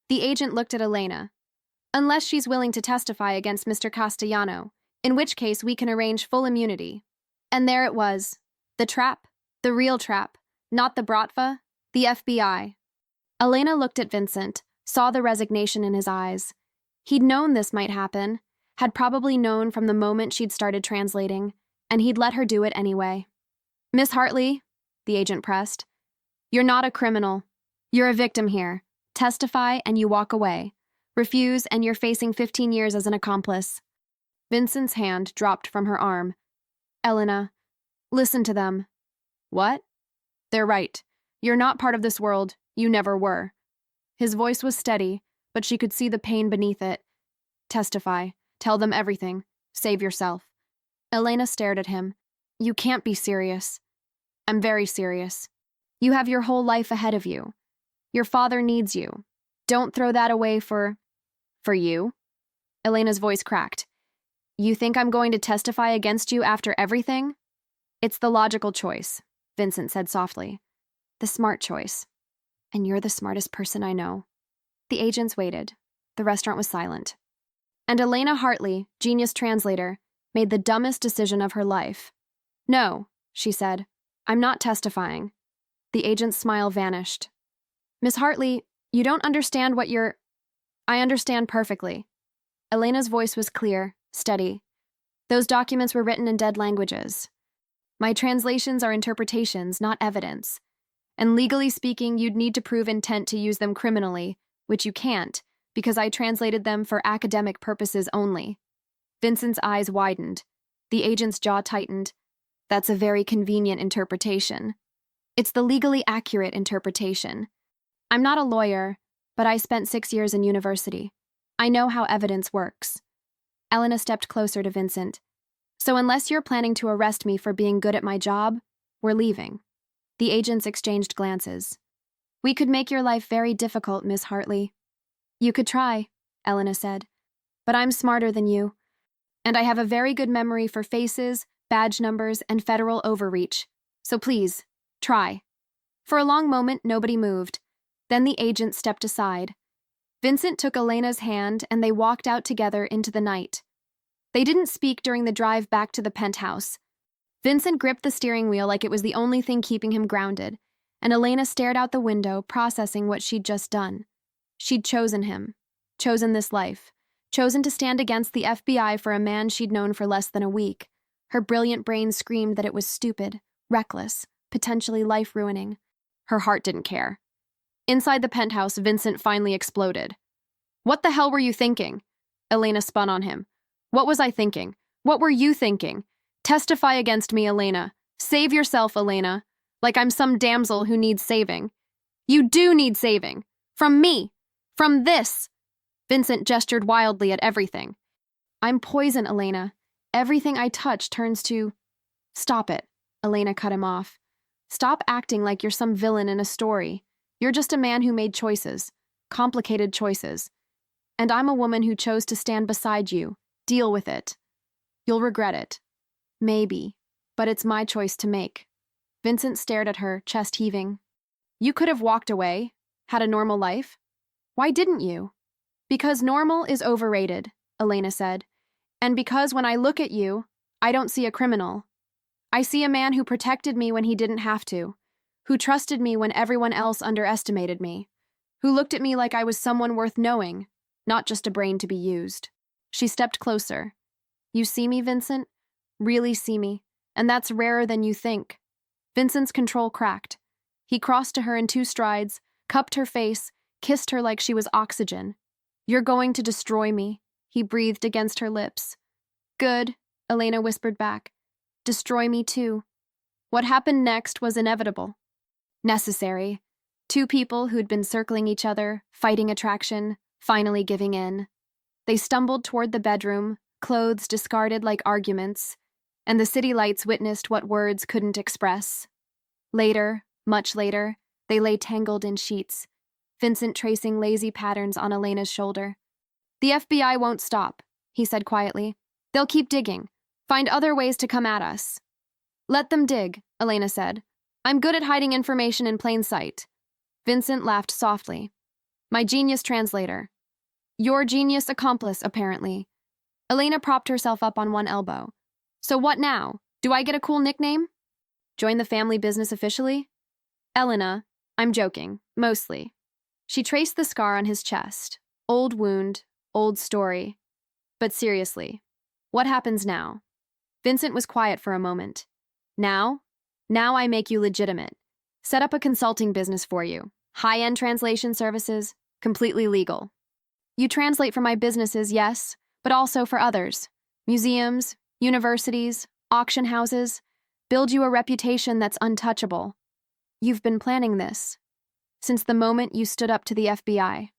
The agent looked at Elena. Unless she's willing to testify against Mr. Castellano, in which case we can arrange full immunity. And there it was. The trap. The real trap. Not the Bratva. The FBI. Elena looked at Vincent, saw the resignation in his eyes. He'd known this might happen, had probably known from the moment she'd started translating, and he'd let her do it anyway. "Miss Hartley," the agent pressed, "you're not a criminal. You're a victim here. Testify and you walk away. Refuse and you're facing 15 years as an accomplice." Vincent's hand dropped from her arm. "Elena, listen to them." "What?" "They're right. You're not part of this world. You never were." His voice was steady, but she could see the pain beneath it. "Testify. Tell them everything. Save yourself." Elena stared at him. "You can't be serious." "I'm very serious. You have your whole life ahead of you. Your father needs you. Don't throw that away for you?" Elena's voice cracked. "You think I'm going to testify against you after everything?" "It's the logical choice," Vincent said softly. "The smart choice. And you're the smartest person I know." The agents waited. The restaurant was silent. And Elena Hartley, genius translator, made the dumbest decision of her life. "No," she said. "I'm not testifying." The agent's smile vanished. "Miss Hartley, you don't understand what you're—" "I understand perfectly." Elena's voice was clear, steady. "Those documents were written in dead languages. My translations are interpretations, not evidence. And legally speaking, you'd need to prove intent to use them criminally, which you can't, because I translated them for academic purposes only." Vincent's eyes widened. The agent's jaw tightened. "That's a very convenient interpretation. It's the legally accurate interpretation. I'm not a lawyer, but I spent 6 years in university. I know how evidence works." Elena stepped closer to Vincent. "So unless you're planning to arrest me for being good at my job, we're leaving." The agents exchanged glances. "We could make your life very difficult, Miss Hartley." "You could try," Elena said. "But I'm smarter than you. And I have a very good memory for faces, badge numbers, and federal overreach. So please, try." For a long moment, nobody moved. Then the agent stepped aside. Vincent took Elena's hand and they walked out together into the night. They didn't speak during the drive back to the penthouse. Vincent gripped the steering wheel like it was the only thing keeping him grounded, and Elena stared out the window, processing what she'd just done. She'd chosen him, chosen this life, chosen to stand against the FBI for a man she'd known for less than a week. Her brilliant brain screamed that it was stupid, reckless, potentially life-ruining. Her heart didn't care. Inside the penthouse, Vincent finally exploded. "What the hell were you thinking?" Elena spun on him. "What was I thinking? What were you thinking? Testify against me, Elena. Save yourself, Elena. Like I'm some damsel who needs saving. You do need saving. From me. From this." Vincent gestured wildly at everything. "I'm poison, Elena. Everything I touch turns to—" "Stop it," Elena cut him off. "Stop acting like you're some villain in a story. You're just a man who made choices, complicated choices. And I'm a woman who chose to stand beside you. Deal with it. You'll regret it. Maybe, but it's my choice to make." Vincent stared at her, chest heaving. "You could have walked away, had a normal life. Why didn't you?" "Because normal is overrated," Elena said. "And because when I look at you, I don't see a criminal. I see a man who protected me when he didn't have to, who trusted me when everyone else underestimated me, who looked at me like I was someone worth knowing, not just a brain to be used." She stepped closer. "You see me, Vincent? Really see me, and that's rarer than you think." Vincent's control cracked. He crossed to her in 2 strides, cupped her face, kissed her like she was oxygen. "You're going to destroy me," he breathed against her lips. "Good," Elena whispered back. "Destroy me too." What happened next was inevitable. Necessary. 2 people who'd been circling each other, fighting attraction, finally giving in. They stumbled toward the bedroom, clothes discarded like arguments, and the city lights witnessed what words couldn't express. Later, much later, they lay tangled in sheets, Vincent tracing lazy patterns on Elena's shoulder. "The FBI won't stop," he said quietly. "They'll keep digging, find other ways to come at us." "Let them dig," Elena said. "I'm good at hiding information in plain sight." Vincent laughed softly. "My genius translator." "Your genius accomplice, apparently." Elena propped herself up on one elbow. "So what now? Do I get a cool nickname? Join the family business officially?" "Elena, I'm joking, mostly." She traced the scar on his chest. Old wound, old story. But seriously, what happens now? Vincent was quiet for a moment. Now? Now I make you legitimate. Set up a consulting business for you. High-end translation services, completely legal. You translate for my businesses, yes, but also for others. Museums, universities, auction houses. Build you a reputation that's untouchable. You've been planning this since the moment you stood up to the FBI.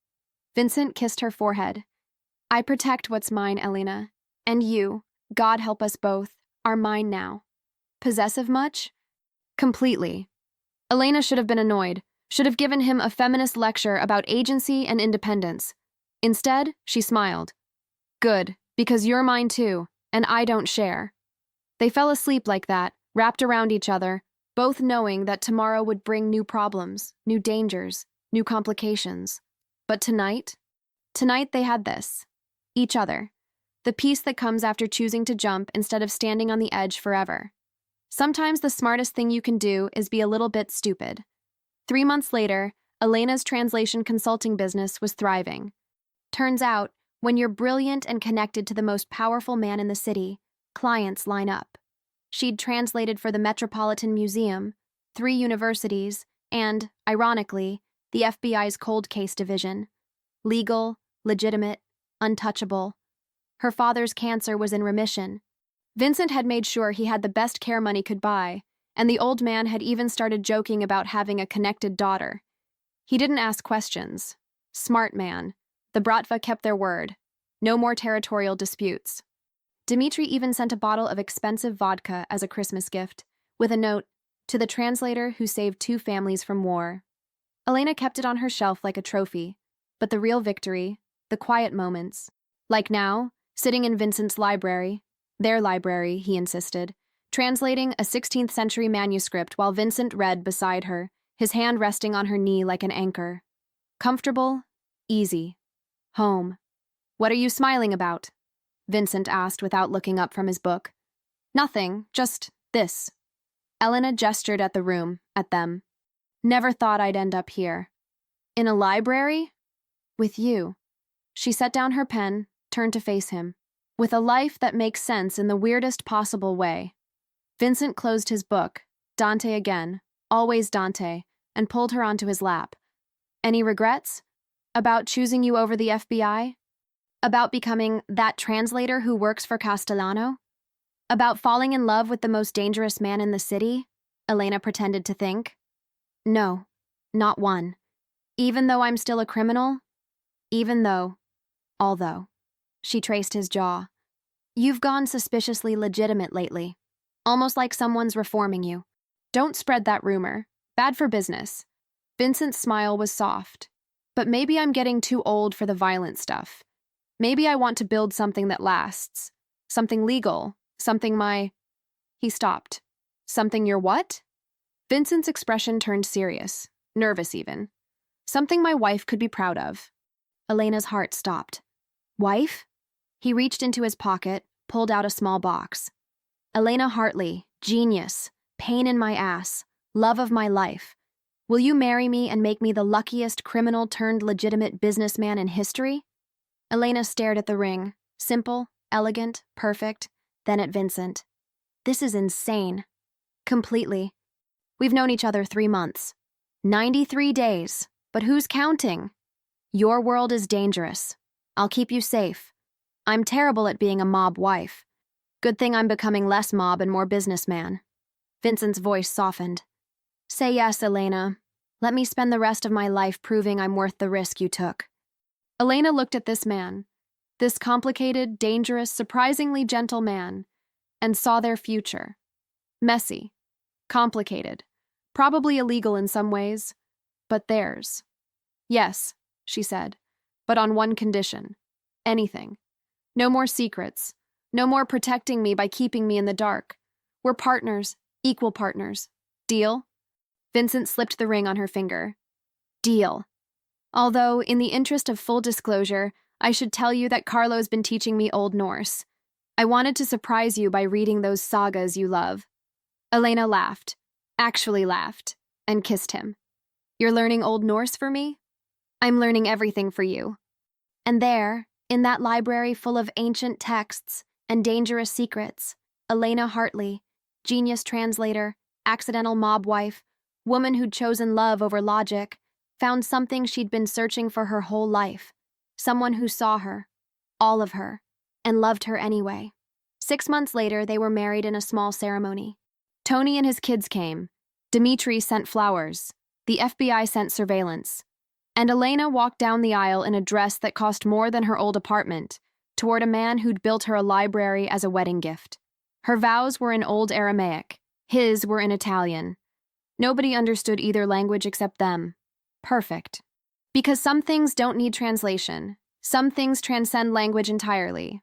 Vincent kissed her forehead. I protect what's mine, Elena. And you, God help us both, are mine now. Possessive much? Completely. Elena should have been annoyed, should have given him a feminist lecture about agency and independence. Instead, she smiled. Good, because you're mine too, and I don't share. They fell asleep like that, wrapped around each other, both knowing that tomorrow would bring new problems, new dangers, new complications. But tonight they had this. Each other. The peace that comes after choosing to jump instead of standing on the edge forever. Sometimes the smartest thing you can do is be a little bit stupid. 3 months later, Elena's translation consulting business was thriving. Turns out, when you're brilliant and connected to the most powerful man in the city, clients line up. She'd translated for the Metropolitan Museum, 3 universities, and, ironically, the FBI's cold case division. Legal, legitimate, untouchable. Her father's cancer was in remission. Vincent had made sure he had the best care money could buy, and the old man had even started joking about having a connected daughter. He didn't ask questions. Smart man. The Bratva kept their word. No more territorial disputes. Dmitri even sent a bottle of expensive vodka as a Christmas gift, with a note, to the translator who saved 2 families from war. Elena kept it on her shelf like a trophy, but the real victory, the quiet moments, like now, sitting in Vincent's library, their library, he insisted, translating a 16th century manuscript while Vincent read beside her, his hand resting on her knee like an anchor. Comfortable, easy. Home. What are you smiling about? Vincent asked without looking up from his book. Nothing, just this. Elena gestured at the room, at them. Never thought I'd end up here. In a library? With you. She set down her pen, turned to face him. With a life that makes sense in the weirdest possible way. Vincent closed his book, Dante again, always Dante, and pulled her onto his lap. Any regrets? About choosing you over the FBI? About becoming that translator who works for Castellano? About falling in love with the most dangerous man in the city? Elena pretended to think. No, not one. Even though I'm still a criminal? Even though. Although. She traced his jaw. You've gone suspiciously legitimate lately. Almost like someone's reforming you. Don't spread that rumor. Bad for business. Vincent's smile was soft. But maybe I'm getting too old for the violent stuff. Maybe I want to build something that lasts. Something legal. Something my... He stopped. Something your what? Vincent's expression turned serious. Nervous even. Something my wife could be proud of. Elena's heart stopped. Wife? He reached into his pocket, pulled out a small box. Elena Hartley, genius, pain in my ass, love of my life. Will you marry me and make me the luckiest criminal-turned-legitimate businessman in history? Elena stared at the ring, simple, elegant, perfect, then at Vincent. This is insane. Completely. We've known each other 3 months. 93 days. But who's counting? Your world is dangerous. I'll keep you safe. I'm terrible at being a mob wife. Good thing I'm becoming less mob and more businessman. Vincent's voice softened. Say yes, Elena. Let me spend the rest of my life proving I'm worth the risk you took. Elena looked at this man, this complicated, dangerous, surprisingly gentle man, and saw their future. Messy. Complicated. Probably illegal in some ways. But theirs. Yes, she said, but on one condition. Anything. No more secrets. No more protecting me by keeping me in the dark. We're partners, equal partners. Deal? Vincent slipped the ring on her finger. Deal. Although, in the interest of full disclosure, I should tell you that Carlo's been teaching me Old Norse. I wanted to surprise you by reading those sagas you love. Elena laughed, actually laughed, and kissed him. You're learning Old Norse for me? I'm learning everything for you. And there, in that library full of ancient texts and dangerous secrets, Elena Hartley, genius translator, accidental mob wife, woman who'd chosen love over logic, found something she'd been searching for her whole life. Someone who saw her, all of her, and loved her anyway. 6 months later, they were married in a small ceremony. Tony and his kids came. Dmitri sent flowers. The FBI sent surveillance. And Elena walked down the aisle in a dress that cost more than her old apartment, toward a man who'd built her a library as a wedding gift. Her vows were in Old Aramaic. His were in Italian. Nobody understood either language except them. Perfect. Because some things don't need translation. Some things transcend language entirely.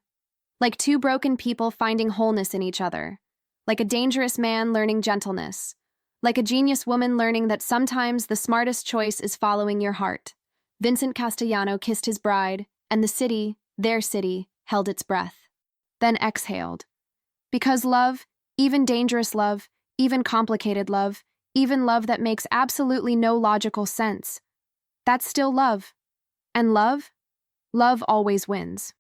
Like two broken people finding wholeness in each other. Like a dangerous man learning gentleness. Like a genius woman learning that sometimes the smartest choice is following your heart. Vincent Castellano kissed his bride, and the city, their city, held its breath. Then exhaled. Because love, even dangerous love, even complicated love, even love that makes absolutely no logical sense, that's still love. And love always wins.